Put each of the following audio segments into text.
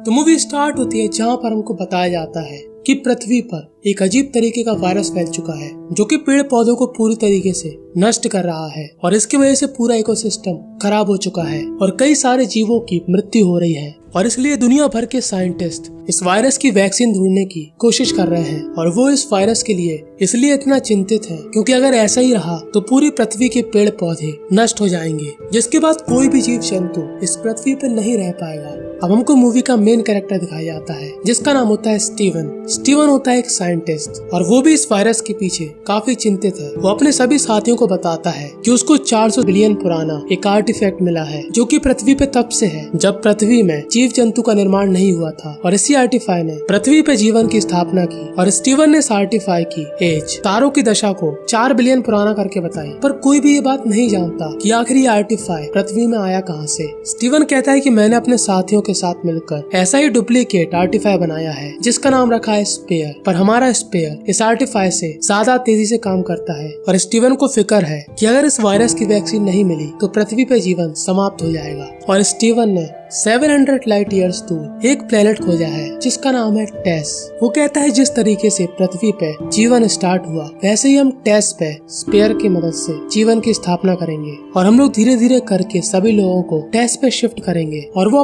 तो movie start होती है जहाँ पर हमको बताया जाता है कि पृथ्वी पर एक अजीब तरीके का वायरस फैल चुका है जो कि पेड़ पौधों को पूरी तरीके से नष्ट कर रहा है और इसकी वजह से पूरा इकोसिस्टम खराब हो चुका है और कई सारे जीवों की मृत्यु हो रही है। और इसलिए दुनिया भर के साइंटिस्ट इस वायरस की वैक्सीन ढूंढने की कोशिश कर रहे हैं और वो इस वायरस के लिए इसलिए इतना चिंतित है क्योंकि अगर ऐसा ही रहा तो पूरी पृथ्वी के पेड़ पौधे नष्ट हो जाएंगे, जिसके बाद कोई भी जीव जंतु इस पृथ्वी पर नहीं रह पाएगा। अब हमको मूवी का मेन कैरेक्टर दिखाया जाता है जिसका नाम होता है स्टीवन। स्टीवन होता है एक साइंटिस्ट और वो भी इस वायरस के पीछे काफी चिंतित है। वो अपने सभी साथियों को बताता है कि उसको 400 बिलियन पुराना एक आर्टिफैक्ट मिला है जो कि पृथ्वी पे तब से है जब पृथ्वी में जीव जंतु का निर्माण नहीं हुआ था और इसी आर्टिफाई ने पृथ्वी पे जीवन की स्थापना की। और स्टीवन ने इस आर्टिफाई की एज तारों की दशा को 4 बिलियन पुराना करके बताई, पर कोई भी ये बात नहीं जानता कि आखिर ये आर्टिफाई पृथ्वी में आया कहाँ से। स्टीवन कहता है कि मैंने अपने साथियों के साथ मिलकर ऐसा ही डुप्लीकेट आर्टिफाई बनाया है जिसका नाम रखा है स्पेयर, पर हमारा स्पेयर इस आर्टिफाई से ज्यादा तेजी से काम करता है। और स्टीवन को फिक्र है कि अगर इस वायरस की वैक्सीन नहीं मिली तो पृथ्वी पे जीवन समाप्त हो जाएगा। और स्टीवन ने 700 लाइट ईयर्स दूर एक प्लेनेट खोजा है जिसका नाम है टेस। वो कहता है जिस तरीके से पृथ्वी पे जीवन स्टार्ट हुआ वैसे ही हम टेस पे स्पेयर की मदद से जीवन की स्थापना करेंगे और हम लोग धीरे धीरे करके सभी लोगों को टेस पे शिफ्ट करेंगे। और वो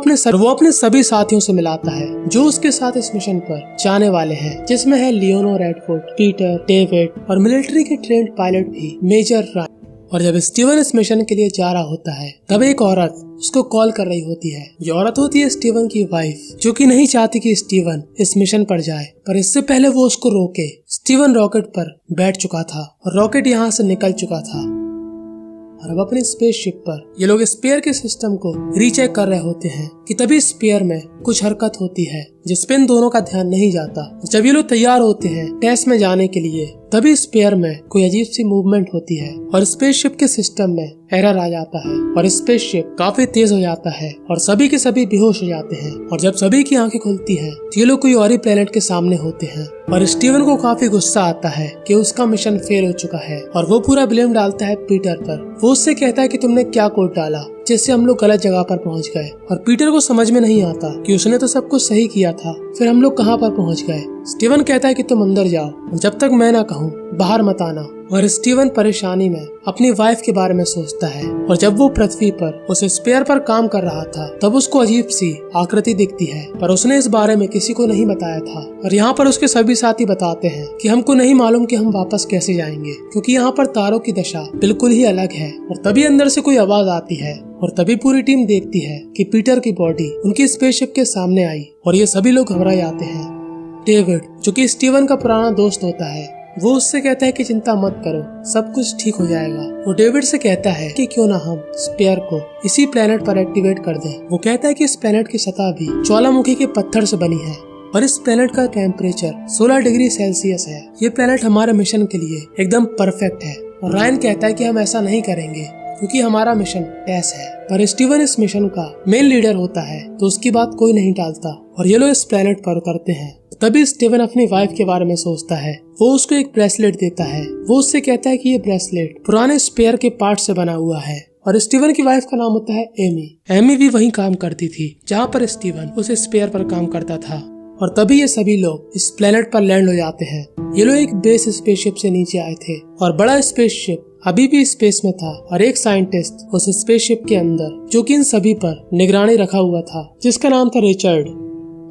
अपने सभी साथियों से मिलाता है जो उसके साथ इस मिशन पर जाने वाले हैं, जिसमें है लियोनो रेडफोर्ड, पीटर, डेविड और मिलिट्री के ट्रेंड पायलट भी मेजर राय। और जब स्टीवन इस मिशन के लिए जा रहा होता है तब एक औरत उसको कॉल कर रही होती है। ये औरत होती है स्टीवन की वाइफ जो कि नहीं चाहती कि स्टीवन इस मिशन पर जाए, पर इससे पहले वो उसको रोके। स्टीवन रॉकेट पर बैठ चुका था और रॉकेट यहाँ से निकल चुका था और अब अपनी स्पेसशिप पर ये लोग स्पेयर के सिस्टम को रीचेक कर रहे होते हैं कि तभी स्पेयर में कुछ हरकत होती है जिस पे इन दोनों का ध्यान नहीं जाता। जब ये लोग तैयार होते हैं टेस्ट में जाने के लिए तभी स्पेयर में कोई अजीब सी मूवमेंट होती है और स्पेसशिप के सिस्टम में एरर आ जाता है और स्पेसशिप काफी तेज हो जाता है और सभी के सभी बेहोश हो जाते हैं। और जब सभी की आंखें खुलती हैं तो ये लोग कोई और ही प्लेनेट के सामने होते हैं और स्टीवन को काफी गुस्सा आता है कि उसका मिशन फेल हो चुका है और वो पूरा ब्लेम डालता है पीटर पर। वो उससे कहता है कि तुमने क्या कोड डाला जिससे हम लोग गलत जगह पर पहुंच गए। और पीटर को समझ में नहीं आता कि उसने तो सब कुछ सही किया था, फिर हम लोग कहाँ पर पहुंच गए। स्टीवन कहता है कि तुम अंदर जाओ, जब तक मैं ना कहूँ बाहर मत आना। और स्टीवन परेशानी में अपनी वाइफ के बारे में सोचता है और जब वो पृथ्वी पर उस स्पेयर पर काम कर रहा था तब उसको अजीब सी आकृति दिखती है, पर उसने इस बारे में किसी को नहीं बताया था। और यहाँ पर उसके सभी साथी बताते हैं कि हमको नहीं मालूम कि हम वापस कैसे जाएंगे क्योंकि यहाँ पर तारों की दशा बिल्कुल ही अलग है। और तभी अंदर से कोई आवाज आती है और तभी पूरी टीम देखती है कि पीटर की बॉडी उनकी स्पेसशिप के सामने आई और ये सभी लोग घबरा जाते हैं। डेविड जो कि स्टीवन का पुराना दोस्त होता है वो उससे कहता है कि चिंता मत करो, सब कुछ ठीक हो जाएगा। वो डेविड से कहता है कि क्यों ना हम स्पेयर को इसी प्लेनेट पर एक्टिवेट कर दें। वो कहता है कि इस प्लेनेट की सतह भी ज्वालामुखी के पत्थर से बनी है और इस प्लेनेट का टेम्परेचर 16 डिग्री सेल्सियस है। ये प्लेनेट हमारे मिशन के लिए एकदम परफेक्ट है। और रायन कहता है कि हम ऐसा नहीं करेंगे क्योंकि हमारा मिशन टेस है, पर स्टीवन इस मिशन का मेन लीडर होता है तो उसकी बात कोई नहीं टालता और ये लोग इस प्लेनेट पर उतरते हैं। तभी स्टीवन अपनी वाइफ के बारे में सोचता है। वो उसको एक ब्रेसलेट देता है। वो उससे कहता है कि ये ब्रेसलेट पुराने स्पेयर के पार्ट से बना हुआ है। और स्टीवन की वाइफ का नाम होता है एमी। एमी भी वहीं काम करती थी जहाँ पर स्टीवन उस स्पेयर पर काम करता था। और तभी ये सभी लोग इस प्लेनेट पर लैंड हो जाते हैं। ये लोग एक बेस स्पेसशिप से नीचे आए थे और बड़ा स्पेसशिप अभी भी स्पेस में था और एक साइंटिस्ट उस स्पेसशिप के अंदर जो कि इन सभी पर निगरानी रखा हुआ था जिसका नाम था रिचर्ड।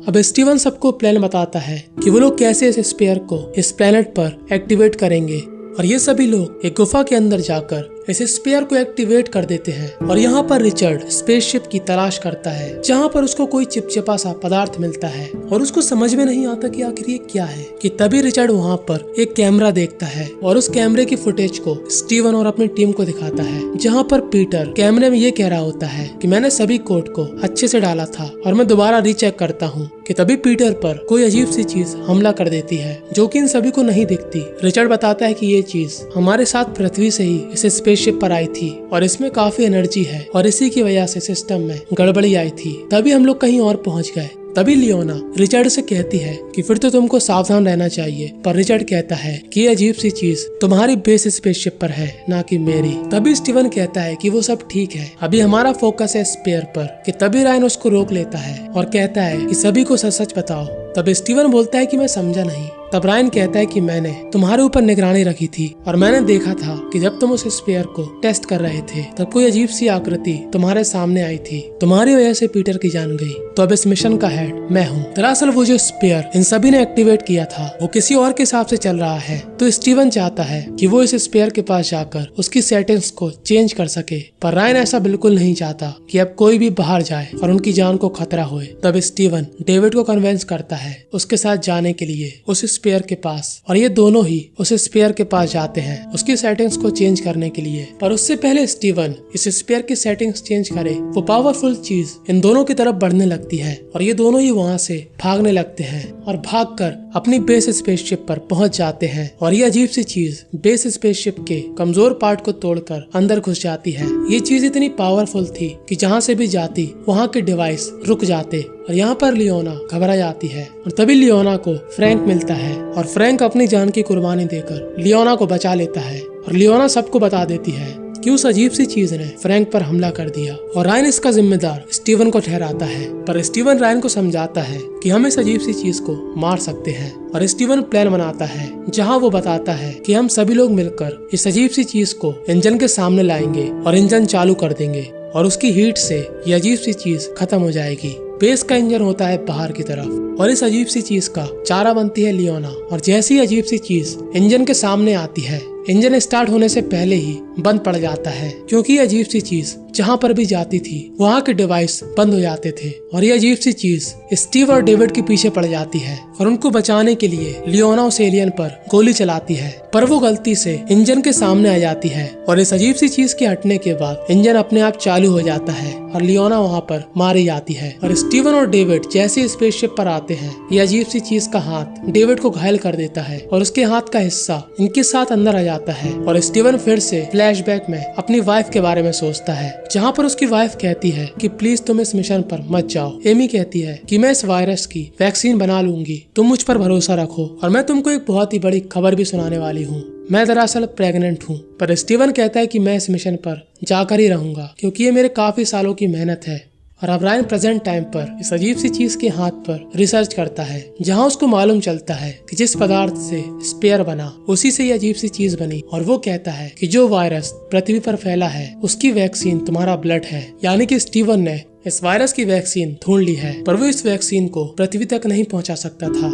अब स्टीवन सबको प्लान बताता है कि वो लोग कैसे इस स्पेयर को इस प्लेनेट पर एक्टिवेट करेंगे। और ये सभी लोग एक गुफा के अंदर जाकर इस स्पेयर को एक्टिवेट कर देते हैं। और यहाँ पर रिचर्ड स्पेसशिप की तलाश करता है जहाँ पर उसको कोई चिपचिपा सा पदार्थ मिलता है और उसको समझ में नहीं आता कि आखिर ये क्या है। कि तभी रिचर्ड वहाँ पर एक कैमरा देखता है और उस कैमरे की फुटेज को स्टीवन और अपनी टीम को दिखाता है जहाँ पर पीटर कैमरे में ये कह रहा होता है कि मैंने सभी कोड को अच्छे से डाला था और मैं दोबारा रीचेक करता हूँ। कि तभी पीटर पर कोई अजीब सी चीज हमला कर देती है जो कि इन सभी को नहीं दिखती। रिचर्ड बताता है कि ये चीज हमारे साथ पृथ्वी से ही इस स्पेसशिप पर आई थी और इसमें काफी एनर्जी है और इसी की वजह से सिस्टम में गड़बड़ी आई थी, तभी हम लोग कहीं और पहुंच गए। तभी लियोना रिचर्ड से कहती है कि फिर तो तुमको सावधान रहना चाहिए, पर रिचर्ड कहता है कि ये अजीब सी चीज तुम्हारी बेस स्पेसशिप पर है, ना कि मेरी। तभी स्टीवन कहता है कि वो सब ठीक है, अभी हमारा फोकस है स्पेयर पर। कि तभी रायन उसको रोक लेता है और कहता है कि सभी को सच सच बताओ। तब स्टीवन बोलता है कि मैं समझा नहीं। तब रायन कहता है कि मैंने तुम्हारे ऊपर निगरानी रखी थी और मैंने देखा था कि जब तुम उस स्पेयर को टेस्ट कर रहे थे तब कोई अजीब सी आकृति तुम्हारे सामने आई थी, तुम्हारी वजह से पीटर की जान गई। तो अब इस मिशन का हेड मैं हूँ। दरअसल वो जो स्पेयर इन सभी ने एक्टिवेट किया था वो किसी और के हिसाब से चल रहा है। तो स्टीवन चाहता है कि वो इस स्पेयर के पास जाकर उसकी सेटिंग्स को चेंज कर सके, पर रायन ऐसा बिल्कुल नहीं चाहता कि अब कोई भी बाहर जाए और उनकी जान को खतरा होए। तब स्टीवन डेविड को कन्विंस करता है उसके साथ जाने के लिए उस स्पेयर के पास, और ये दोनों ही उस स्पेयर के पास जाते हैं उसकी सेटिंग्स को चेंज करने के लिए। पर उससे पहले स्टीवन इस स्पेयर की सेटिंग्स चेंज करे, वो पावरफुल चीज इन दोनों की तरफ बढ़ने लगती है और ये दोनों ही वहाँ से भागने लगते हैं और भागकर अपनी बेस स्पेसशिप पर पहुंच जाते हैं। और ये अजीब सी चीज बेस स्पेसशिप के कमजोर पार्ट को तोड़कर अंदर घुस जाती है। ये चीज इतनी पावरफुल थी कि जहाँ से भी जाती वहाँ के डिवाइस रुक जाते और यहाँ पर लियोना घबरा जाती है। और तभी लियोना को फ्रैंक मिलता है और फ्रैंक अपनी जान की कुर्बानी देकर लियोना को बचा लेता है और लियोना सबको बता देती है कि उस अजीब सी चीज ने फ्रैंक पर हमला कर दिया और रायन इसका जिम्मेदार स्टीवन को ठहराता है। पर स्टीवन रायन को समझाता है कि हम इस अजीब सी चीज को मार सकते हैं और स्टीवन प्लान बनाता है जहां वो बताता है कि हम सभी लोग मिलकर इस अजीब सी चीज को इंजन के सामने लाएंगे और इंजन चालू कर देंगे और उसकी हीट से ये अजीब सी चीज खत्म हो जाएगी। बेस का इंजन होता है बाहर की तरफ और इस अजीब सी चीज का चारा बनती है लियोना। और जैसी अजीब सी चीज इंजन के सामने आती है, इंजन स्टार्ट होने से पहले ही बंद पड़ जाता है, क्योंकि ये अजीब सी चीज जहाँ पर भी जाती थी वहाँ के डिवाइस बंद हो जाते थे। और ये अजीब सी चीज स्टीव और डेविड के पीछे पड़ जाती है और उनको बचाने के लिए लियोना उस एलियन पर गोली चलाती है, पर वो गलती से इंजन के सामने आ जाती है और इस अजीब सी चीज के हटने के बाद इंजन अपने आप चालू हो जाता है और लियोना वहाँ पर मारी जाती है। और स्टीवन और डेविड जैसे स्पेसशिप पर आते हैं, ये अजीब सी चीज का हाथ डेविड को घायल कर देता है और उसके हाथ का हिस्सा इनके साथ अंदर आ जाता है। और स्टीवन फिर से फ्लैशबैक में अपनी वाइफ के बारे में सोचता है, जहाँ पर उसकी वाइफ कहती है कि प्लीज तुम इस मिशन पर मत जाओ। एमी कहती है कि मैं इस वायरस की वैक्सीन बना लूंगी, तुम मुझ पर भरोसा रखो। और मैं तुमको एक बहुत ही बड़ी खबर भी सुनाने वाली हूँ, मैं दरअसल प्रेग्नेंट हूँ। पर स्टीवन कहता है कि मैं इस मिशन पर जाकर ही रहूंगा, क्योंकि ये मेरे काफी सालों की मेहनत है। और अब रायन प्रेजेंट टाइम पर इस अजीब सी चीज के हाथ पर रिसर्च करता है, जहां उसको मालूम चलता है कि जिस पदार्थ से स्पेयर बना उसी से ये अजीब सी चीज बनी। और वो कहता है कि जो वायरस पृथ्वी पर फैला है उसकी वैक्सीन तुम्हारा ब्लड है। यानी कि स्टीवन ने इस वायरस की वैक्सीन ढूंढ ली है, पर वो इस वैक्सीन को पृथ्वी तक नहीं पहुंचा सकता था।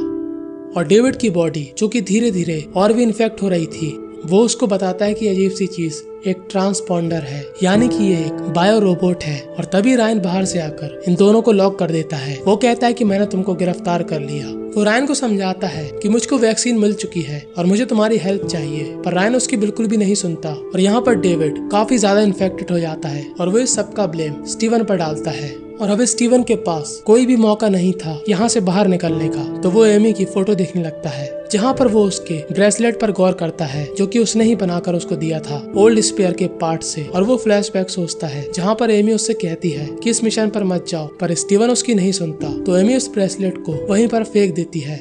और डेविड की बॉडी जो कि धीरे धीरे और भी इन्फेक्ट हो रही थी, वो उसको बताता है कि अजीब सी चीज एक ट्रांसपॉन्डर है, यानी कि ये एक बायो रोबोट है। और तभी रायन बाहर से आकर इन दोनों को लॉक कर देता है। वो कहता है कि मैंने तुमको गिरफ्तार कर लिया। वो रायन को समझाता है कि मुझको वैक्सीन मिल चुकी है और मुझे तुम्हारी हेल्प चाहिए, पर रायन उसकी बिल्कुल भी नहीं सुनता। और यहाँ पर डेविड काफी ज्यादा इन्फेक्टेड हो जाता है और वो इस सबका ब्लेम स्टीवन पर डालता है। और अब स्टीवन के पास कोई भी मौका नहीं था यहाँ से बाहर निकलने का, तो वो एमी की फोटो देखने लगता है, जहाँ पर वो उसके ब्रेसलेट पर गौर करता है जो कि उसने ही बनाकर उसको दिया था ओल्ड स्पेयर के पार्ट से। और वो फ्लैशबैक सोचता है जहाँ पर एमी उससे कहती है कि इस मिशन पर मत जाओ, पर स्टीवन उसकी नहीं सुनता। तो एमी उस ब्रेसलेट को वहीं पर फेंक देती है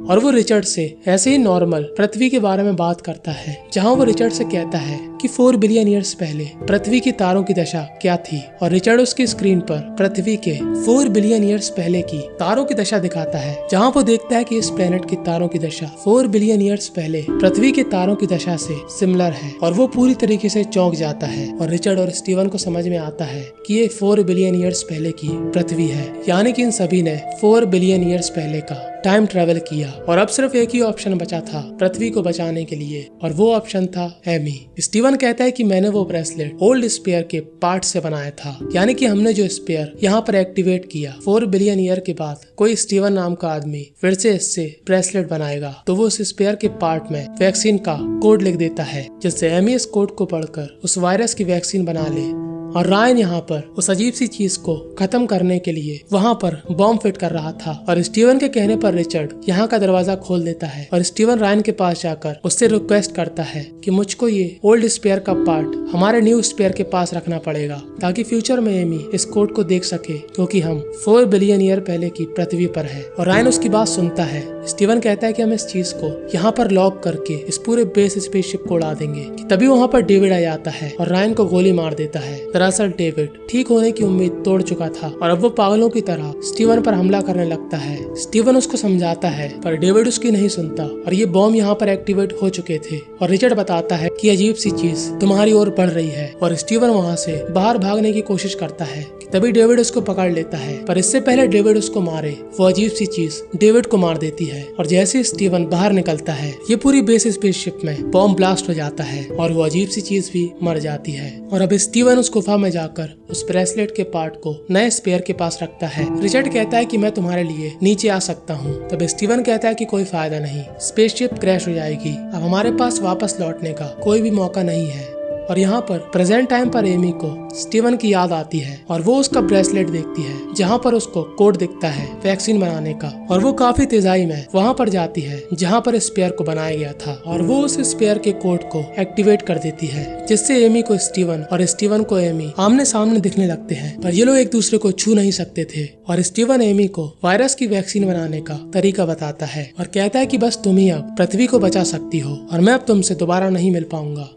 और वो रिचर्ड से ऐसे ही नॉर्मल पृथ्वी के बारे में बात करता है, जहाँ वो रिचर्ड से कहता है कि 4 बिलियन ईयर्स पहले पृथ्वी की तारों की दशा क्या थी। और रिचर्ड उसकी स्क्रीन पर पृथ्वी के 4 बिलियन ईयर्स पहले की तारों की दशा दिखाता है, जहाँ वो देखता है कि इस प्लेनेट की तारों की दशा 4 बिलियन ईयर्स पहले पृथ्वी के तारों की दशा से सिमिलर है। और वो पूरी तरीके से चौंक जाता है और रिचर्ड और स्टीवन को समझ में आता है कि ये 4 बिलियन ईयर्स पहले की पृथ्वी है, यानी कि इन सभी ने 4 बिलियन ईयर्स पहले का टाइम ट्रेवल किया। और अब सिर्फ एक ही ऑप्शन बचा था पृथ्वी को बचाने के लिए, और वो ऑप्शन था एमी। स्टीवन कहता है कि मैंने वो ब्रेसलेट ओल्ड स्पेयर के पार्ट से बनाया था, यानी कि हमने जो स्पेयर यहाँ पर एक्टिवेट किया 4 बिलियन ईयर के बाद कोई स्टीवन नाम का आदमी फिर से इससे ब्रेसलेट बनाएगा, तो वो उस स्पेयर के पार्ट में वैक्सीन का कोड लिख देता है, जिससे एमी इस कोड को पढ़कर उस वायरस की वैक्सीन बना ले और रायन यहाँ पर उस अजीब सी चीज को खत्म करने के लिए वहाँ पर बॉम्ब फिट कर रहा था और स्टीवन के कहने पर रिचर्ड यहाँ का दरवाजा खोल देता है और स्टीवन रायन के पास जाकर उससे रिक्वेस्ट करता है कि मुझको ये ओल्ड स्पेयर का पार्ट हमारे न्यू स्पेयर के पास रखना पड़ेगा ताकि फ्यूचर में एमी इस कोड को देख सके, क्योंकि हम 4 बिलियन ईयर पहले की पृथ्वी पर है। और रायन उसकी बात सुनता है। स्टीवन कहता है कि हम इस चीज को यहाँ पर लॉक करके इस पूरे बेस स्पेसशिप को उड़ा देंगे। तभी वहाँ पर डेविड आ जाता है और रायन को गोली मार देता है। दरअसल डेविड ठीक होने की उम्मीद तोड़ चुका था और अब वो पागलों की तरह स्टीवन पर हमला करने लगता है। स्टीवन उसको समझाता है पर डेविड उसकी नहीं सुनता और ये बॉम्ब यहाँ पर एक्टिवेट हो चुके थे। और रिचर्ड बताता है कि अजीब सी चीज तुम्हारी ओर बढ़ रही है और स्टीवन वहाँ से बाहर भागने की कोशिश करता है। तभी डेविड उसको पकड़ लेता है, पर इससे पहले डेविड उसको मारे वो अजीब सी चीज डेविड को मार देती है। और जैसे स्टीवन बाहर निकलता है ये पूरी बेस स्पेसशिप में बॉम्ब ब्लास्ट हो जाता है और वो अजीब सी चीज भी मर जाती है। और अब स्टीवन उस गुफा में जाकर उस ब्रेसलेट के पार्ट को नए स्पेयर के पास रखता है। रिचर्ड कहता है कि मैं तुम्हारे लिए नीचे आ सकता हूँ। तब स्टीवन कहता है कि कोई फायदा नहीं, स्पेसशिप क्रैश हो जाएगी, अब हमारे पास वापस लौटने का कोई भी मौका नहीं है। और यहाँ पर प्रेजेंट टाइम पर एमी को स्टीवन की याद आती है और वो उसका ब्रेसलेट देखती है जहाँ पर उसको कोड दिखता है वैक्सीन बनाने का। और वो काफी तेजाई में वहाँ पर जाती है जहाँ पर स्पेयर को बनाया गया था और वो उस स्पेयर के कोड को एक्टिवेट कर देती है, जिससे एमी को स्टीवन और स्टीवन को एमी आमने सामने दिखने लगते हैं। पर ये लोग एक दूसरे को छू नहीं सकते थे और स्टीवन एमी को वायरस की वैक्सीन बनाने का तरीका बताता है और कहता है कि बस तुम ही अब पृथ्वी को बचा सकती हो और मैं अब तुमसे दोबारा नहीं मिल पाऊंगा।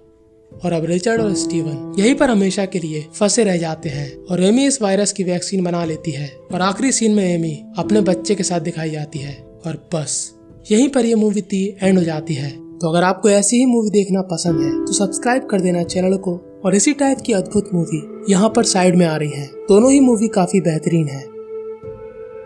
और अब रिचर्ड और स्टीवन यहीं पर हमेशा के लिए फंसे रह जाते हैं और एमी इस वायरस की वैक्सीन बना लेती है। और आखिरी सीन में एमी अपने बच्चे के साथ दिखाई जाती है और बस यहीं पर ये मूवी एंड हो जाती है। तो अगर आपको ऐसी ही मूवी देखना पसंद है तो सब्सक्राइब कर देना चैनल को। और इसी टाइप की अद्भुत मूवी यहाँ पर साइड में आ रही है, दोनों ही मूवी काफी बेहतरीन है।